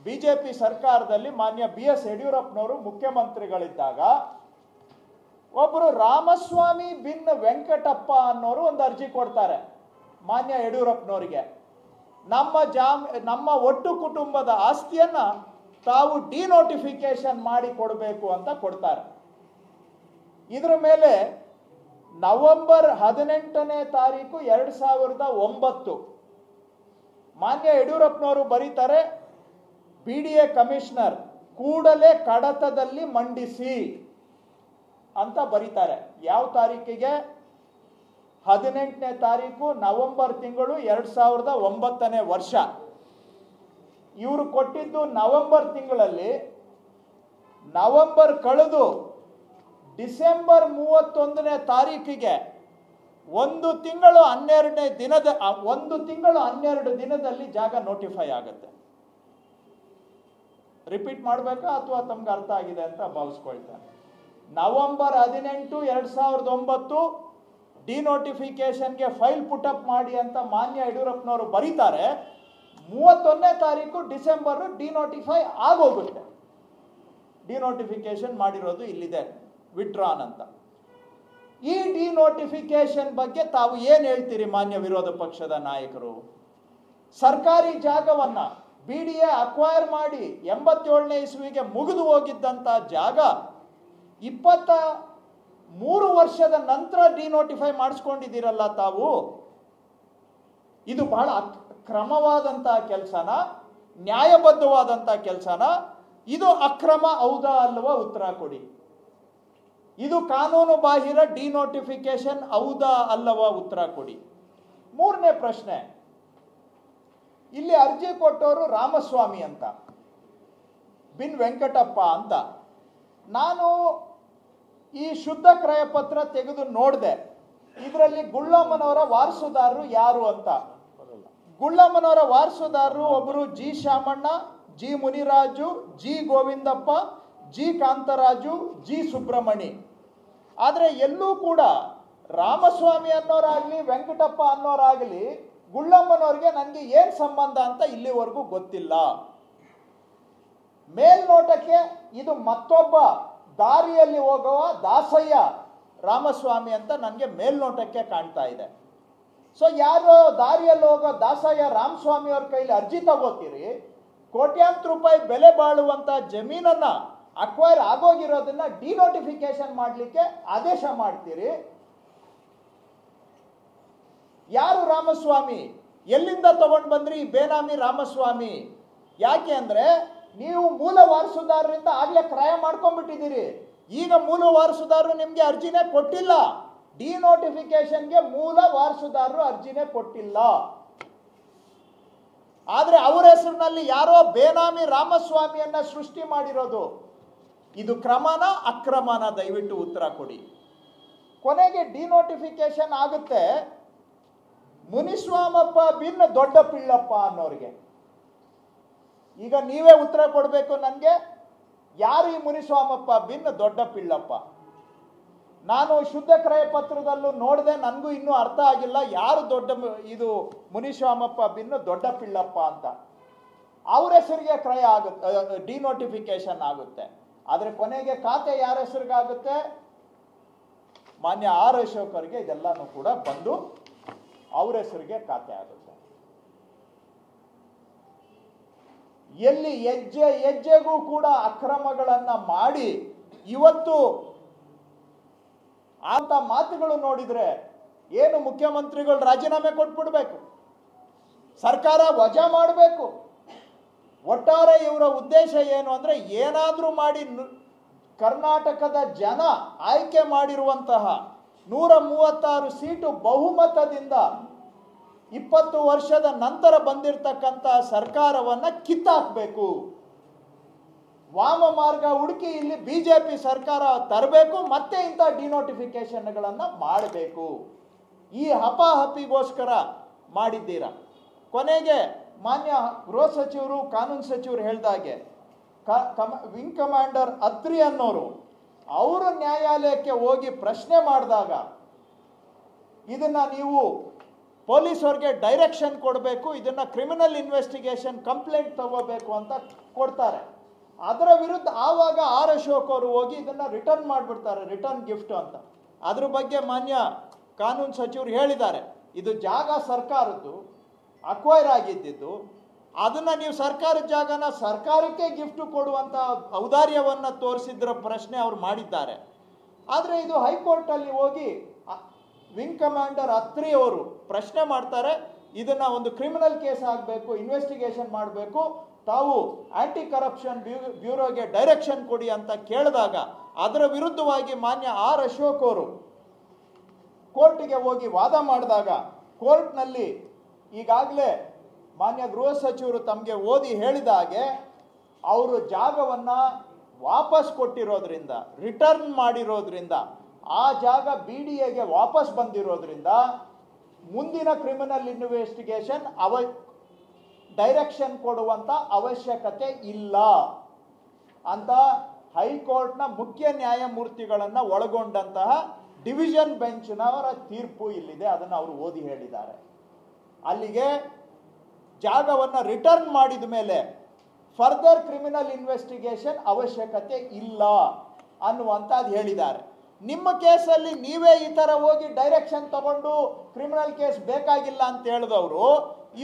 BJP ಸರ್ಕಾರದಲ್ಲಿ ಮಾನ್ಯ BS ಯಡಿಯೂರಪ್ಪನವರು ಮುಖ್ಯಮಂತ್ರಿಗಳಿದ್ದಾಗ ಒಬ್ಬರು ರಾಮಸ್ವಾಮಿ ಬಿನ್ ವೆಂಕಟಪ್ಪ ಅನ್ನೋರು ಒಂದು ಅರ್ಜಿ ಕೊಡ್ತಾರೆ ಮಾನ್ಯ ಯಡಿಯೂರಪ್ಪನವರಿಗೆ. ನಮ್ಮ ಒಟ್ಟು ಕುಟುಂಬದ ಆಸ್ತಿಯನ್ನ ತಾವು ಡಿನೋಟಿಫಿಕೇಶನ್ ಮಾಡಿ ಕೊಡಬೇಕು ಅಂತ ಕೊಡ್ತಾರೆ. ಇದರ ಮೇಲೆ ನವೆಂಬರ್ 18ನೇ ತಾರೀಕು 2009 ಮಾನ್ಯ ಯಡಿಯೂರಪ್ಪನವರು ಬರೀತಾರೆ, BDA ಕಮಿಷನರ್ ಕೂಡಲೇ ಕಡತದಲ್ಲಿ ಮಂಡಿಸಿ ಅಂತ ಬರೀತಾರೆ. ಯಾವ ತಾರೀಕಿಗೆ? 18ನೇ ತಾರೀಕು ನವೆಂಬರ್ ತಿಂಗಳು 2009ನೇ ವರ್ಷ. ಇವರು ಕೊಟ್ಟಿದ್ದು ನವೆಂಬರ್ ತಿಂಗಳಲ್ಲಿ, ನವೆಂಬರ್ ಕಳೆದು ಡಿಸೆಂಬರ್ 31ನೇ ತಾರೀಕಿಗೆ 1 ತಿಂಗಳು 12 ದಿನದಲ್ಲಿ ಜಾಗ ನೋಟಿಫೈ ಆಗುತ್ತೆ. ರಿಪೀಟ್ ಮಾಡಬೇಕಾ ಅಥವಾ ತಮ್ಗೆ ಅರ್ಥ ಆಗಿದೆ ಅಂತ ಭಾವಿಸ್ಕೊಳ್ತೇನೆ. ನವೆಂಬರ್ 18, 2009 ಡಿನೋಟಿಫಿಕೇಶನ್ಗೆ ಫೈಲ್ ಪುಟಪ್ ಮಾಡಿ ಅಂತ ಮಾನ್ಯ ಯಡಿಯೂರಪ್ಪನವರು ಬರೀತಾರೆ. 31ನೇ ತಾರೀಕು ಡಿಸೆಂಬರ್ ಡಿನೋಟಿಫೈ ಆಗೋಗುತ್ತೆ. ಡಿನೋಟಿಫಿಕೇಶನ್ ಮಾಡಿರೋದು ಇಲ್ಲಿದೆ, ವಿಡ್ರಾನ್ ಅಂತ. ಈ ಡಿನೋಟಿಫಿಕೇಶನ್ ಬಗ್ಗೆ ತಾವು ಏನು ಹೇಳ್ತೀರಿ ಮಾನ್ಯ ವಿರೋಧ ಪಕ್ಷದ ನಾಯಕರು? ಸರ್ಕಾರಿ ಜಾಗವನ್ನ BDA ಅಕ್ವೈರ್ ಮಾಡಿ 87ನೇ ಇಸ್ವಿಗೆ ಮುಗಿದು ಹೋಗಿದ್ದಂತ ಜಾಗ 23 ವರ್ಷದ ನಂತರ ಡಿನೋಟಿಫೈ ಮಾಡಿಸ್ಕೊಂಡಿದ್ದೀರಲ್ಲ ತಾವು. ಇದು ಬಹಳ ಕ್ರಮವಾದಂತಹ ಕೆಲಸನ, ನ್ಯಾಯಬದ್ಧವಾದಂತಹ ಕೆಲಸನ? ಇದು ಅಕ್ರಮ ಹೌದಾ ಅಲ್ವಾ? ಉತ್ತರ ಕೊಡಿ. ಇದು ಕಾನೂನು ಬಾಹಿರ ಡಿನೋಟಿಫಿಕೇಶನ್ ಹೌದಾ ಅಲ್ಲವಾ? ಉತ್ತರ ಕೊಡಿ. ಮೂರನೇ ಪ್ರಶ್ನೆ, ಇಲ್ಲಿ ಅರ್ಜಿ ಕೊಟ್ಟವರು ರಾಮಸ್ವಾಮಿ ಅಂತ, ಬಿನ್ ವೆಂಕಟಪ್ಪ ಅಂತ. ನಾನು ಈ ಶುದ್ಧ ಕ್ರಯ ಪತ್ರ ತೆಗೆದು ನೋಡಿದೆ. ಇದರಲ್ಲಿ ಗುಳ್ಳಮ್ಮನವರ ವಾರಸುದಾರರು ಯಾರು ಅಂತ. ಗುಳ್ಳಮ್ಮನವರ ವಾರಸುದಾರರು ಒಬ್ಬರು G Shamanna, G Muniraju, G Govindappa, G Kantharaju, G Subramani. ಆದರೆ ಎಲ್ಲೂ ಕೂಡ ರಾಮಸ್ವಾಮಿ ಅನ್ನೋರಾಗ್ಲಿ ವೆಂಕಟಪ್ಪ ಅನ್ನೋರಾಗ್ಲಿ ಗುಳ್ಳಮ್ಮನವ್ರಿಗೆ ನನಗೆ ಏನು ಸಂಬಂಧ ಅಂತ ಇಲ್ಲಿವರೆಗೂ ಗೊತ್ತಿಲ್ಲ. ಮೇಲ್ನೋಟಕ್ಕೆ ಇದು ಮತ್ತೊಬ್ಬ ದಾರಿಯಲ್ಲಿ ಹೋಗುವ ದಾಸಯ್ಯ ರಾಮಸ್ವಾಮಿ ಅಂತ ನನಗೆ ಮೇಲ್ನೋಟಕ್ಕೆ ಕಾಣ್ತಾ ಇದೆ. ಸೊ ಯಾರೋ ದಾರಿಯಲ್ಲಿ ಹೋಗೋ ದಾಸಯ್ಯ ರಾಮಸ್ವಾಮಿ ಅವ್ರ ಕೈಲಿ ಅರ್ಜಿ ತಗೋತೀರಿ, ಕೋಟ್ಯಾಂತರ ರೂಪಾಯಿ ಬೆಲೆ ಬಾಳುವಂತ ಜಮೀನನ್ನ ಅಕ್ವೈರ್ ಆಗೋಗಿರೋದನ್ನ ಡಿನೋಟಿಫಿಕೇಶನ್ ಮಾಡಲಿಕ್ಕೆ ಆದೇಶ ಮಾಡ್ತೀರಿ. ಯಾರು ರಾಮಸ್ವಾಮಿ? ಎಲ್ಲಿಂದ ತಗೊಂಡು ಬಂದ್ರಿ ಈ ಬೇನಾಮಿ ರಾಮಸ್ವಾಮಿ? ಯಾಕೆ ಅಂದ್ರೆ ನೀವು ಮೂಲ ವಾರಸುದಾರರಿಂದ ಆಗ್ಲೇ ಕ್ರಯ ಮಾಡ್ಕೊಂಡ್ಬಿಟ್ಟಿದ್ದೀರಿ. ಈಗ ಮೂಲ ವಾರಸುದಾರರು ನಿಮ್ಗೆ ಅರ್ಜಿನೇ ಕೊಟ್ಟಿಲ್ಲ. ಡಿನೋಟಿಫಿಕೇಶನ್ಗೆ ಮೂಲ ವಾರಸುದಾರರು ಅರ್ಜಿನೇ ಕೊಟ್ಟಿಲ್ಲ. ಆದ್ರೆ ಅವರ ಹೆಸರಿನಲ್ಲಿ ಯಾರೋ ಬೇನಾಮಿ ರಾಮಸ್ವಾಮಿಯನ್ನ ಸೃಷ್ಟಿ ಮಾಡಿರೋದು. ಇದು ಕ್ರಮನ ಅಕ್ರಮನ? ದಯವಿಟ್ಟು ಉತ್ತರ ಕೊಡಿ. ಕೊನೆಗೆ ಡಿನೋಟಿಫಿಕೇಶನ್ ಆಗುತ್ತೆ ಮುನಿಸ್ವಾಮಪ್ಪ ಬಿನ್ ದೊಡ್ಡ ಪಿಳ್ಳಪ್ಪ ಅನ್ನೋರಿಗೆ. ಈಗ ನೀವೇ ಉತ್ತರ ಕೊಡಬೇಕು ನನಗೆ, ಯಾರು ಈ ಮುನಿಸ್ವಾಮಪ್ಪ ಬಿನ್ ದೊಡ್ಡ ಪಿಳ್ಳಪ್ಪ? ನಾನು ಶುದ್ಧ ಕ್ರಯ ಪತ್ರದಲ್ಲೂ ನೋಡಿದೆ, ನನಗೂ ಇನ್ನೂ ಅರ್ಥ ಆಗಿಲ್ಲ ಯಾರು ಇದು ಮುನಿಸ್ವಾಮಪ್ಪ ಬಿನ್ ದೊಡ್ಡ ಪಿಳ್ಳಪ್ಪ ಅಂತ. ಅವ್ರ ಹೆಸರಿಗೆ ಕ್ರಯ ಆಗುತ್ತೆ, ಡಿನೋಟಿಫಿಕೇಶನ್ ಆಗುತ್ತೆ. ಆದರೆ ಕೊನೆಗೆ ಖಾತೆ ಯಾರ ಹೆಸರಿಗಾಗುತ್ತೆ? ಮಾನ್ಯ ಆರ್ ಅಶೋಕ್ ಅವರಿಗೆ ಇದೆಲ್ಲಾನು ಕೂಡ ಬಂದು ಅವ್ರ ಹೆಸರಿಗೆ ಖಾತೆ ಆಗುತ್ತೆ. ಎಲ್ಲಿ ಹೆಜ್ಜೆ ಹೆಜ್ಜೆಗೂ ಕೂಡ ಅಕ್ರಮಗಳನ್ನ ಮಾಡಿ ಇವತ್ತು ಅಂತ ಮಾತುಗಳು ನೋಡಿದ್ರೆ ಏನು ಮುಖ್ಯಮಂತ್ರಿಗಳು ರಾಜೀನಾಮೆ ಕೊಟ್ಬಿಡ್ಬೇಕು, ಸರ್ಕಾರ ವಜಾ ಮಾಡಬೇಕು. ಒಟ್ಟಾರೆ ಇವರ ಉದ್ದೇಶ ಏನು ಅಂದ್ರೆ ಏನಾದ್ರೂ ಮಾಡಿ ಕರ್ನಾಟಕದ ಜನ ಆಯ್ಕೆ ಮಾಡಿರುವಂತಹ 136 ಸೀಟು ಬಹುಮತದಿಂದ 20 ವರ್ಷದ ನಂತರ ಬಂದಿರತಕ್ಕಂತ ಸರ್ಕಾರವನ್ನ ಕಿತ್ತಾಕಬೇಕು. ವಾಮ ಮಾರ್ಗ ಹುಡುಕಿ ಇಲ್ಲಿ ಬಿಜೆಪಿ ಸರ್ಕಾರ ತರಬೇಕು, ಮತ್ತೆ ಇಂಥ ಡಿನೋಟಿಫಿಕೇಶನ್ಗಳನ್ನ ಮಾಡಬೇಕು. ಈ ಹಪಾಹಪಿಗೋಸ್ಕರ ಮಾಡಿದ್ದೀರಾ. ಕೊನೆಗೆ ಮಾನ್ಯ ಗೃಹ ಸಚಿವರು ಕಾನೂನು ಸಚಿವರು ಹೇಳಿದಾಗೆ ವಿಂಗ್ ಕಮಾಂಡರ್ ಅತ್ರಿ ಅನ್ನೋರು ಅವರು ನ್ಯಾಯಾಲಯಕ್ಕೆ ಹೋಗಿ ಪ್ರಶ್ನೆ ಮಾಡಿದಾಗ ಇದನ್ನ ನೀವು ಪೊಲೀಸವ್ರಿಗೆ ಡೈರೆಕ್ಷನ್ ಕೊಡಬೇಕು, ಇದನ್ನು ಕ್ರಿಮಿನಲ್ ಇನ್ವೆಸ್ಟಿಗೇಷನ್ ಕಂಪ್ಲೇಂಟ್ ತಗೋಬೇಕು ಅಂತ ಕೊಡ್ತಾರೆ. ಅದರ ವಿರುದ್ಧ ಆವಾಗ ಆರ್ ಅಶೋಕ್ ಅವರು ಹೋಗಿ ಇದನ್ನು ರಿಟರ್ನ್ ಮಾಡಿಬಿಡ್ತಾರೆ, ರಿಟರ್ನ್ ಗಿಫ್ಟ್ ಅಂತ. ಅದ್ರ ಬಗ್ಗೆ ಮಾನ್ಯ ಕಾನೂನು ಸಚಿವರು ಹೇಳಿದ್ದಾರೆ, ಇದು ಜಾಗ ಸರ್ಕಾರದ್ದು, ಅಕ್ವೈರ್ ಆಗಿದ್ದು, ಅದನ್ನು ನೀವು ಸರ್ಕಾರದ ಜಾಗನ ಸರ್ಕಾರಕ್ಕೆ ಗಿಫ್ಟ್ ಕೊಡುವಂಥ ಔದಾರ್ಯವನ್ನು ತೋರಿಸಿದ್ರ ಪ್ರಶ್ನೆ ಅವ್ರು ಮಾಡಿದ್ದಾರೆ. ಆದರೆ ಇದು ಹೈಕೋರ್ಟಲ್ಲಿ ಹೋಗಿ ವಿಂಗ್ ಕಮಾಂಡರ್ ಅತ್ರಿ ಅವರು ಪ್ರಶ್ನೆ ಮಾಡ್ತಾರೆ, ಇದನ್ನು ಒಂದು ಕ್ರಿಮಿನಲ್ ಕೇಸ್ ಆಗಬೇಕು, ಇನ್ವೆಸ್ಟಿಗೇಷನ್ ಮಾಡಬೇಕು, ತಾವು ಆಂಟಿ ಕರಪ್ಷನ್ ಬ್ಯೂರೋಗೆ ಡೈರೆಕ್ಷನ್ ಕೊಡಿ ಅಂತ ಕೇಳಿದಾಗ ಅದರ ವಿರುದ್ಧವಾಗಿ ಮಾನ್ಯ ಆರ್ ಅಶೋಕ್ ಅವರು ಕೋರ್ಟ್ಗೆ ಹೋಗಿ ವಾದ ಮಾಡಿದಾಗ ಕೋರ್ಟ್ನಲ್ಲಿ ಈಗಾಗಲೇ ಮಾನ್ಯ ಗೃಹ ಸಚಿವರು ತಮಗೆ ಓದಿ ಹೇಳಿದ ಹಾಗೆ ಅವರು ಜಾಗವನ್ನು ವಾಪಸ್ ಕೊಟ್ಟಿರೋದ್ರಿಂದ, ರಿಟರ್ನ್ ಮಾಡಿರೋದ್ರಿಂದ, ಆ ಜಾಗ BDAಗೆ ವಾಪಸ್ ಬಂದಿರೋದ್ರಿಂದ ಮುಂದಿನ ಕ್ರಿಮಿನಲ್ ಇನ್ವೆಸ್ಟಿಗೇಷನ್ ಡೈರೆಕ್ಷನ್ ಕೊಡುವಂಥ ಅವಶ್ಯಕತೆ ಇಲ್ಲ ಅಂತ ಹೈಕೋರ್ಟ್ನ ಮುಖ್ಯ ನ್ಯಾಯಮೂರ್ತಿಗಳನ್ನು ಒಳಗೊಂಡಂತಹ ಡಿವಿಷನ್ ಬೆಂಚ್ನವರ ತೀರ್ಪು ಇಲ್ಲಿದೆ, ಅದನ್ನು ಅವರು ಓದಿ ಹೇಳಿದ್ದಾರೆ. ಅಲ್ಲಿಗೆ ಜಾಗವನ್ನು ರಿಟರ್ನ್ ಮಾಡಿದ ಮೇಲೆ ಫರ್ದರ್ ಕ್ರಿಮಿನಲ್ ಇನ್ವೆಸ್ಟಿಗೇಷನ್ ಅವಶ್ಯಕತೆ ಇಲ್ಲ ಅನ್ನುವಂಥದ್ದು ಹೇಳಿದ್ದಾರೆ. ನಿಮ್ಮ ಕೇಸಲ್ಲಿ ನೀವೇ ಈ ಥರ ಹೋಗಿ ಡೈರೆಕ್ಷನ್ ತಗೊಂಡು ಕ್ರಿಮಿನಲ್ ಕೇಸ್ ಬೇಕಾಗಿಲ್ಲ ಅಂತ ಹೇಳಿದವರು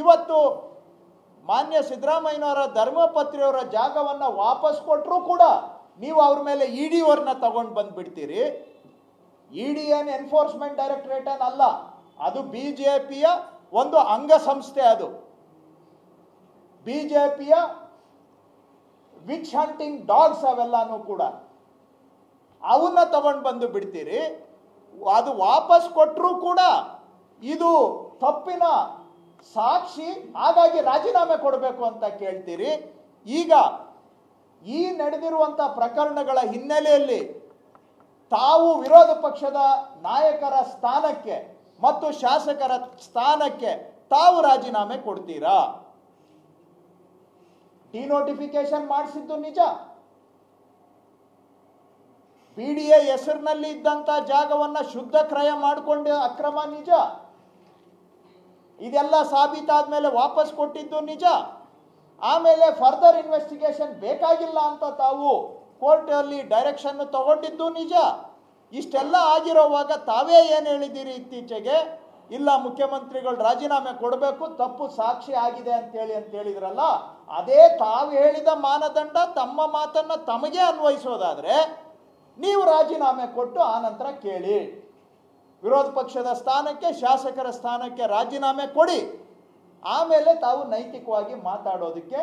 ಇವತ್ತು ಮಾನ್ಯ ಸಿದ್ದರಾಮಯ್ಯನವರ ಧರ್ಮಪತ್ರಿಯವರ ಜಾಗವನ್ನು ವಾಪಸ್ ಕೊಟ್ಟರೂ ಕೂಡ ನೀವು ಅವ್ರ ಮೇಲೆ ED ಅವ್ರನ್ನ ತಗೊಂಡು ಬಂದ್ಬಿಡ್ತೀರಿ. ED ಏನು ಎನ್ಫೋರ್ಸ್ಮೆಂಟ್ ಡೈರೆಕ್ಟರೇಟ್ ಅಲ್ಲ, ಅದು BJPಯ ಒಂದು ಅಂಗಸಂಸ್ಥೆ. ಅದು BJPಯ ವಿಚ್ ಹಂಟಿಂಗ್ ಡಾಗ್ಸ್ ಅವೆಲ್ಲಾನು ಕೂಡ ಅವನ್ನ ತಗೊಂಡು ಬಂದು ಬಿಡ್ತೀರಿ. ಅದು ವಾಪಸ್ ಕೊಟ್ಟರೂ ಕೂಡ ಇದು ತಪ್ಪಿನ ಸಾಕ್ಷಿ, ಹಾಗಾಗಿ ರಾಜೀನಾಮೆ ಕೊಡಬೇಕು ಅಂತ ಕೇಳ್ತೀರಿ. ಈಗ ಈ ನಡೆದಿರುವಂಥ ಪ್ರಕರಣಗಳ ಹಿನ್ನೆಲೆಯಲ್ಲಿ ತಾವು ವಿರೋಧ ಪಕ್ಷದ ನಾಯಕರ ಸ್ಥಾನಕ್ಕೆ ಮತ್ತು ಶಾಸಕರ ಸ್ಥಾನಕ್ಕೆ ತಾವು ರಾಜೀನಾಮೆ ಕೊಡ್ತೀರಾ? ಡಿನೋಟಿಫಿಕೇಶನ್ ಮಾಡಿಸಿದ್ದು ನಿಜ, BDA ಹೆಸರಿನಲ್ಲಿ ಇದ್ದಂಥ ಜಾಗವನ್ನು ಶುದ್ಧ ಕ್ರಯ ಮಾಡಿಕೊಂಡು ಅಕ್ರಮ ನಿಜ, ಇದೆಲ್ಲ ಸಾಬೀತಾದ ಮೇಲೆ ವಾಪಸ್ ಕೊಟ್ಟಿದ್ದು ನಿಜ. ಆಮೇಲೆ ಫರ್ದರ್ ಇನ್ವೆಸ್ಟಿಗೇಷನ್ ಬೇಕಾಗಿಲ್ಲ ಅಂತ ತಾವು ಕೋರ್ಟಲ್ಲಿ ಡೈರೆಕ್ಷನ್ ತಗೊಂಡಿದ್ದು ನಿಜ. ಇಷ್ಟೆಲ್ಲ ಆಗಿರೋವಾಗ ತಾವೇ ಏನು ಹೇಳಿದ್ದೀರಿ ಇತ್ತೀಚೆಗೆ? ಇಲ್ಲ, ಮುಖ್ಯಮಂತ್ರಿಗಳು ರಾಜೀನಾಮೆ ಕೊಡಬೇಕು, ತಪ್ಪು ಸಾಕ್ಷಿ ಆಗಿದೆ ಅಂತ ಹೇಳಿದ್ರಲ್ಲ, ಅದೇ ತಾವು ಹೇಳಿದ ಮಾನದಂಡ ತಮ್ಮ ಮಾತನ್ನು ತಮಗೆ ಅನ್ವಯಿಸೋದಾದ್ರೆ ನೀವು ರಾಜೀನಾಮೆ ಕೊಟ್ಟು ಆನಂತರ ಕೇಳಿ, ವಿರೋಧ ಪಕ್ಷದ ಸ್ಥಾನಕ್ಕೆ, ಶಾಸಕರ ಸ್ಥಾನಕ್ಕೆ ರಾಜೀನಾಮೆ ಕೊಡಿ. ಆಮೇಲೆ ತಾವು ನೈತಿಕವಾಗಿ ಮಾತಾಡೋದಕ್ಕೆ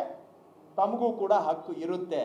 ತಮಗೂ ಕೂಡ ಹಕ್ಕು ಇರುತ್ತೆ.